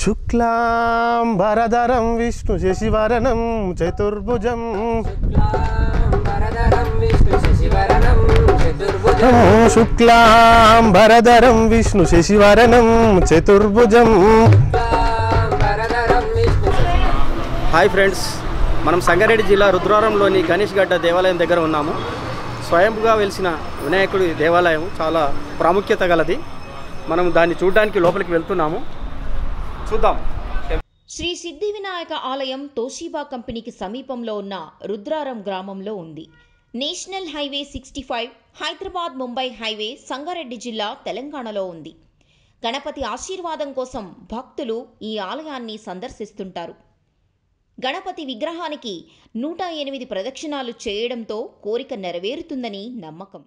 శుక్లాంబరధరం విష్ణు శశివరణం చతుర్భుజం శుక్లాంబరధరం విష్ణు శశివరణం చతుర్భుజం. హాయ్ ఫ్రెండ్స్, మనం సంగారెడ్డి జిల్లా రుద్రవరంలోని గణేష్ గడ్డ దేవాలయం దగ్గర ఉన్నాము. స్వయంగా వెలిసిన వినాయకుడి దేవాలయం చాలా ప్రాముఖ్యత గలది. మనం దాన్ని చూడడానికి లోపలికి వెళ్తున్నాము, చూద్దాం. శ్రీ సిద్ధి వినాయక ఆలయం తోషిబా కంపెనీకి సమీపంలో ఉన్న రుద్రారం గ్రామంలో ఉంది. National highway 65 Hyderabad Mumbai highway Sangareddy జిల్లా తెలంగాణలో ఉంది. గణపతి ఆశీర్వాదం కోసం భక్తులు ఈ ఆలయాన్ని సందర్శిస్తుంటారు. గణపతి విగ్రహానికి 108 ప్రదక్షిణాలు చేయడంతో కోరిక నెరవేరుతుందని నమ్మకం.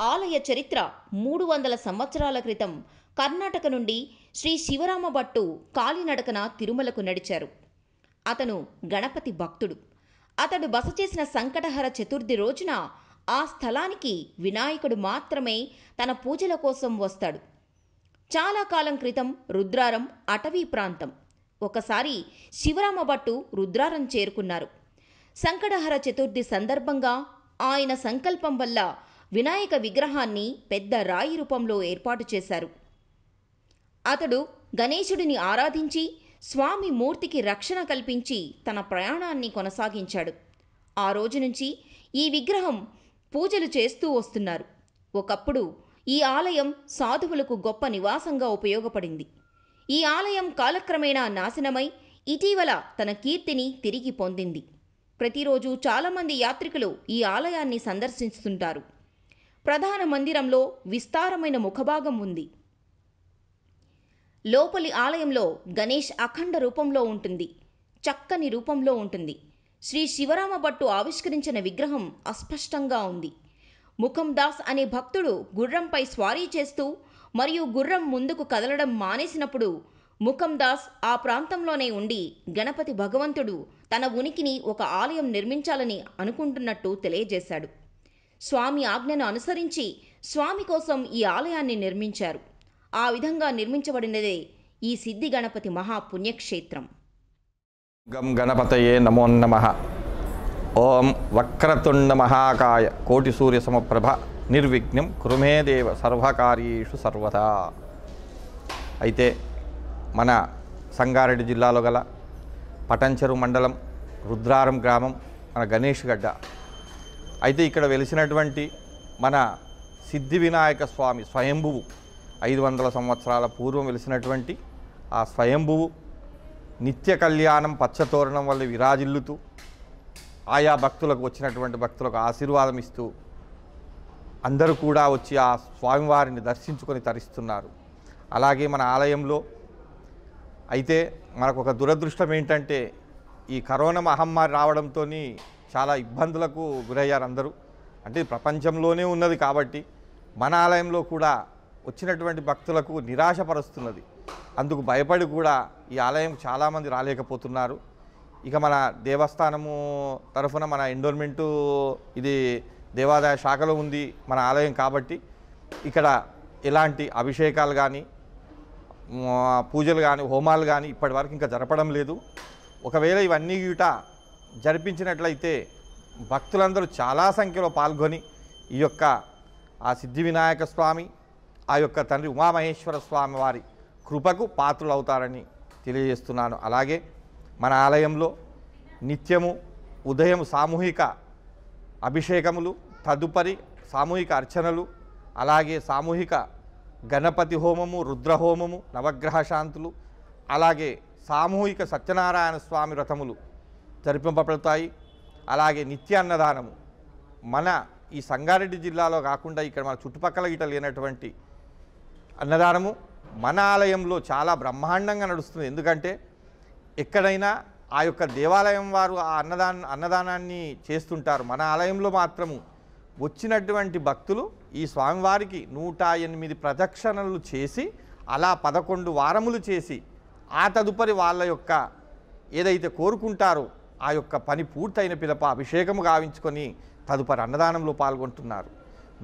ఆలయ చరిత్ర 300 సంవత్సరాల క్రితం కర్ణాటక నుండి శ్రీ శివరామ భట్టు కాలినడకన తిరుమలకు నడిచారు. అతను గణపతి భక్తుడు. అతడు బస చేసిన సంకటహర చతుర్థి రోజున ఆ స్థలానికి వినాయకుడు మాత్రమే తన పూజల కోసం వస్తాడు. చాలా కాలం క్రితం రుద్రారం అటవీ ప్రాంతం. ఒకసారి శివరామ భట్టు రుద్రారం చేరుకున్నారు. సంకటహర చతుర్థి సందర్భంగా ఆయన సంకల్పం వల్ల వినాయక విగ్రహాన్ని పెద్ద రాయి రూపంలో ఏర్పాటు చేశారు. అతడు గణేశుడిని ఆరాధించి స్వామి మూర్తికి రక్షణ కల్పించి తన ప్రయాణాన్ని కొనసాగించాడు. ఆ రోజు నుంచి ఈ విగ్రహం పూజలు చేస్తూ వస్తున్నారు. ఒకప్పుడు ఈ ఆలయం సాధువులకు గొప్ప నివాసంగా ఉపయోగపడింది. ఈ ఆలయం కాలక్రమేణా నాశనమై ఇటీవల తన కీర్తిని తిరిగి పొందింది. ప్రతిరోజు చాలామంది యాత్రికులు ఈ ఆలయాన్ని సందర్శిస్తుంటారు. ప్రధాన మందిరంలో విస్తారమైన ముఖభాగం ఉంది. లోపలి ఆలయంలో గణేష్ అఖండ రూపంలో ఉంటుంది, చక్కని రూపంలో ఉంటుంది. శ్రీ శివరామ భట్టు ఆవిష్కరించిన విగ్రహం అస్పష్టంగా ఉంది. ముఖం దాస్ అనే భక్తుడు గుర్రంపై స్వారీ చేస్తూ మరియు గుర్రం ముందుకు కదలడం మానేసినప్పుడు ముఖం దాస్ ఆ ప్రాంతంలోనే ఉండి గణపతి భగవంతుడు తన ఉనికిని ఒక ఆలయం నిర్మించాలని అనుకుంటున్నట్టు తెలియజేశాడు. స్వామి ఆజ్ఞను అనుసరించి స్వామి కోసం ఈ ఆలయాన్ని నిర్మించారు. ఆ విధంగా నిర్మించబడినదే ఈ సిద్ధి గణపతి మహాపుణ్యక్షేత్రం. గం గణపతయే నమో నమః. ఓం వక్రతుండ మహాకాయ కోటి సూర్య సమప్రభ నిర్విఘ్నం కురుమే దేవ సర్వకార్యేషు సర్వదా. అయితే మన సంగారెడ్డి జిల్లాలో గల పటంచెరు మండలం రుద్రారం గ్రామం మన గణేష్ గడ్డ. అయితే ఇక్కడ వెలిసినటువంటి మన సిద్ధి వినాయక స్వామి స్వయంభువు 500 సంవత్సరాల పూర్వం వెలిసినటువంటి ఆ స్వయంభువు నిత్య కళ్యాణం పచ్చతోరణం వల్ల విరాజిల్లుతూ ఆయా భక్తులకు వచ్చినటువంటి భక్తులకు ఆశీర్వాదం ఇస్తూ అందరూ కూడా వచ్చి ఆ స్వామివారిని దర్శించుకొని తరిస్తున్నారు. అలాగే మన ఆలయంలో అయితే మనకు ఒక దురదృష్టం ఏంటంటే ఈ కరోనా మహమ్మారి రావడంతో చాలా ఇబ్బందులకు గురయ్యారు అందరూ. అంటే ప్రపంచంలోనే ఉన్నది కాబట్టి మన ఆలయంలో కూడా వచ్చినటువంటి భక్తులకు నిరాశపరుస్తున్నది. అందుకు భయపడి కూడా ఈ ఆలయం చాలామంది రాలేకపోతున్నారు. ఇక మన దేవస్థానము తరఫున మన ఎండోర్మెంటు ఇది దేవాదాయ శాఖలో ఉంది మన ఆలయం కాబట్టి ఇక్కడ ఎలాంటి అభిషేకాలు కానీ పూజలు కానీ హోమాలు కానీ ఇప్పటి వరకు ఇంకా జరపడం లేదు. ఒకవేళ ఇవన్నీ గిట జరిపించినట్లయితే భక్తులందరూ చాలా సంఖ్యలో పాల్గొని ఈ యొక్క ఆ సిద్ధి వినాయక స్వామి ఆ యొక్క తండ్రి ఉమామహేశ్వర స్వామి వారి కృపకు పాత్రులవుతారని తెలియజేస్తున్నాను. అలాగే మన ఆలయంలో నిత్యము ఉదయం సామూహిక అభిషేకములు, తదుపరి సామూహిక అర్చనలు, అలాగే సామూహిక గణపతి హోమము, రుద్రహోమము, నవగ్రహ శాంతులు, అలాగే సామూహిక సత్యనారాయణ స్వామి వ్రతములు జరిపింపబడతాయి. అలాగే నిత్య అన్నదానము మన ఈ సంగారెడ్డి జిల్లాలో కాకుండా ఇక్కడ మన చుట్టుపక్కల గిట్ట లేనటువంటి అన్నదానము మన ఆలయంలో చాలా బ్రహ్మాండంగా నడుస్తుంది. ఎందుకంటే ఎక్కడైనా ఆ యొక్క దేవాలయం వారు ఆ అన్నదానాన్ని చేస్తుంటారు. మన ఆలయంలో మాత్రము వచ్చినటువంటి భక్తులు ఈ స్వామివారికి 108 ప్రదక్షిణలు చేసి అలా 11 వారములు చేసి ఆ తదుపరి వాళ్ళ యొక్క ఏదైతే కోరుకుంటారో ఆ యొక్క పని పూర్తయిన పిదప అభిషేకము గావించుకొని తదుపరి అన్నదానంలో పాల్గొంటున్నారు.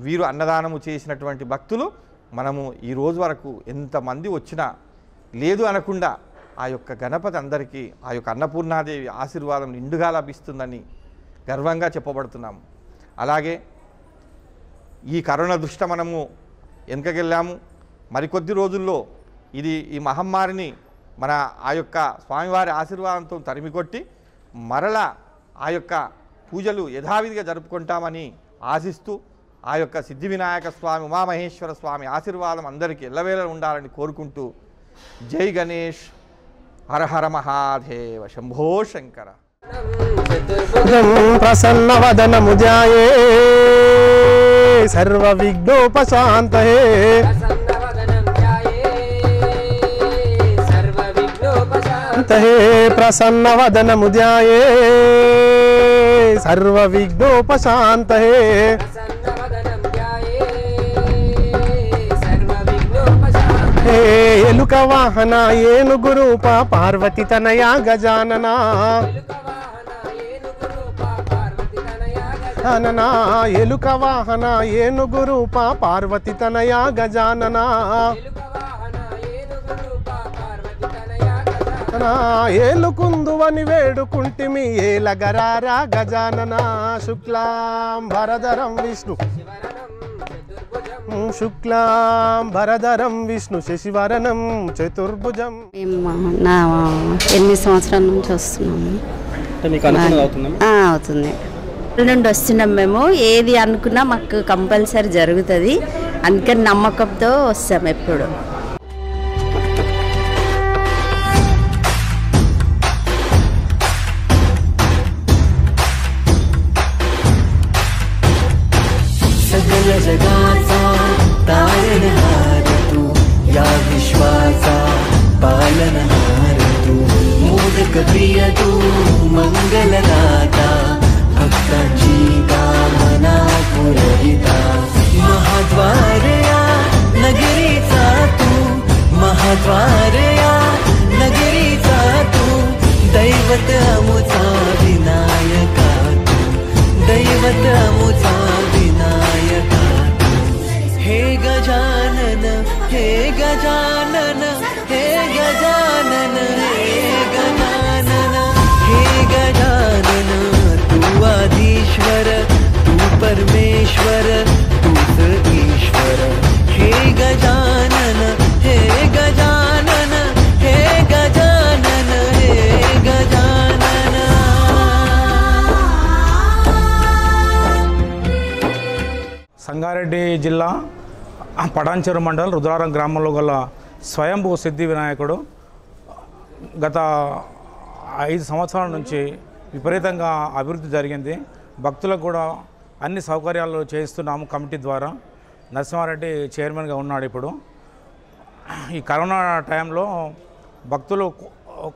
వీరు అన్నదానము చేసినటువంటి భక్తులు మనము ఈ రోజు వరకు ఎంతమంది వచ్చినా లేదు అనకుండా ఆ యొక్క గణపతి అందరికీ ఆ యొక్క అన్నపూర్ణాదేవి ఆశీర్వాదం నిండుగా లభిస్తుందని గర్వంగా చెప్పబడుతున్నాము. అలాగే ఈ కరోనా దృష్ట్యా మనము వెనుకకెళ్ళాము. మరికొద్ది రోజుల్లో ఈ మహమ్మారిని మన ఆ యొక్క స్వామివారి ఆశీర్వాదంతో తరిమికొట్టి మరలా ఆ యొక్క పూజలు యథావిధిగా జరుపుకుంటామని ఆశిస్తూ ఆ యొక్క సిద్ధి వినాయక స్వామి, ఉమామహేశ్వర స్వామి ఆశీర్వాదం అందరికీ ఎల్లవేళ ఉండాలని కోరుకుంటూ జై గణేష్, హర హర మహాదేవ, శంభో శంకర. ప్రసన్నవదనము ధ్యాయే సర్వ విఘ్నోపశాంతయే. ప్రసన్నవదనము ధ్యాయే సర్వ విఘ్నోపశాంతయే. ఎలుక వాహన ఏనుగు రూప పార్వతి తనయా గజానన. ఎలుక వాహన ఏనుగు రూప పార్వతి తనయా గజానన. ఏలుకుందువని వేడుకుంటిమి ఏలగరారా గజానన. శుక్లాంబరధరం విష్ణు శుక్లాంబరధరం విష్ణు శశివరణం చతుర్భుజం. నా 8 సంవత్సరాల నుంచి వస్తున్నాము. అవుతుంది నుండి వస్తున్నాం మేము. ఏది అనుకున్నా మాకు కంపల్సరీ జరుగుతుంది. అందుకని నమ్మకంతో వస్తాం ఎప్పుడు. सकल जगाचा तारणहार तू, या विश्वाचा पालनहार तू, मोदक प्रिय तू, मंगलदाता, भक्तांची कामना पुरविता. महाद्वार या नगरीचा तू, महाद्वार या नगरीचा तू, दैवत अमुचा विनायका तू, दैवत अमुचा विनायका. हे गजानन, हे गजानन, हे गजानन, हे गजानन, हे गजानन. तू आदिश्वर, तू परमेश्वर, तूच ईश्वर. हे गजानन, हे गजानन, हे गजानन, हे गजानन. సంగారెడ్డి జిల్లా పటాన్చెరు మండలం రుద్రారం గ్రామంలో గల స్వయంభూ సిద్ధి వినాయకుడు గత 5 సంవత్సరాల నుంచి విపరీతంగా అభివృద్ధి జరిగింది. భక్తులకు కూడా అన్ని సౌకర్యాలు చేయిస్తున్నాము కమిటీ ద్వారా. నరసింహారెడ్డి చైర్మన్గా ఉన్నాడు. ఇప్పుడు ఈ కరోనా టైంలో భక్తులు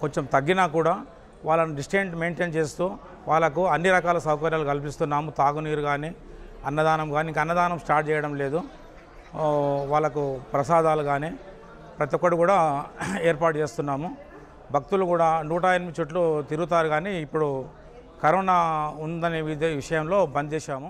కొంచెం తగ్గినా కూడా వాళ్ళని డిస్టెన్స్ మెయింటైన్ చేస్తూ వాళ్ళకు అన్ని రకాల సౌకర్యాలు కల్పిస్తున్నాము. తాగునీరు కానీ, అన్నదానం కానీ, ఇంకా అన్నదానం స్టార్ట్ చేయడం లేదు. వాళ్ళకు ప్రసాదాలు కానీ ప్రతి ఒక్కటి కూడా ఏర్పాటు చేస్తున్నాము. భక్తులు కూడా 108 చుట్లు తిరుగుతారు. కానీ ఇప్పుడు కరోనా ఉందనే విషయంలో బంద్ చేశాము.